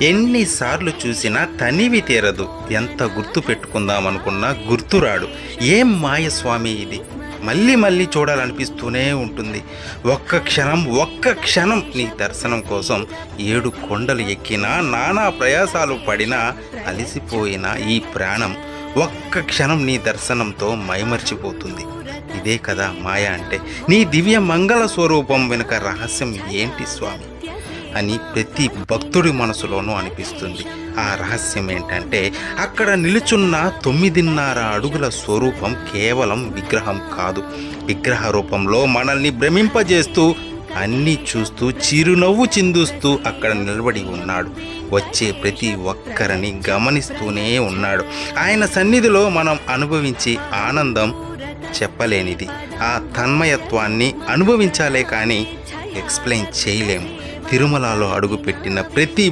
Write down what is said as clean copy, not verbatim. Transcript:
ఎన్నిసార్లు చూసినా తనివి తీరదు. ఎంత గుర్తు పెట్టుకుందామనుకున్నా గుర్తురాడు. ఏం మాయ స్వామి ఇది! మళ్ళీ మళ్ళీ చూడాలనిపిస్తూనే ఉంటుంది. ఒక్క క్షణం నీ దర్శనం కోసం 7 కొండలు ఎక్కినా, నానా ప్రయాసాలు పడినా, అలసిపోయిన ఈ ప్రాణం ఒక్క క్షణం నీ దర్శనంతో మైమర్చిపోతుంది. ఇదే కదా మాయ అంటే. నీ దివ్య మంగళ స్వరూపం వెనుక రహస్యం ఏంటి స్వామి అని ప్రతి భక్తుడి మనసులోనూ అనిపిస్తుంది. ఆ రహస్యం ఏంటంటే, అక్కడ నిలుచున్న 9.5 అడుగుల స్వరూపం కేవలం విగ్రహం కాదు. విగ్రహ రూపంలో మనల్ని భ్రమింపజేస్తూ, అన్నీ చూస్తూ, చిరునవ్వు చిందుస్తూ అక్కడ నిలబడి ఉన్నాడు. వచ్చే ప్రతి ఒక్కరిని గమనిస్తూనే ఉన్నాడు. ఆయన సన్నిధిలో మనం అనుభవించే ఆనందం చెప్పలేనిది. ఆ తన్మయత్వాన్ని అనుభవించాలే కానీ ఎక్స్ప్లెయిన్ చేయలేము. తిరుమలలో అడుగుపెట్టిన ప్రతి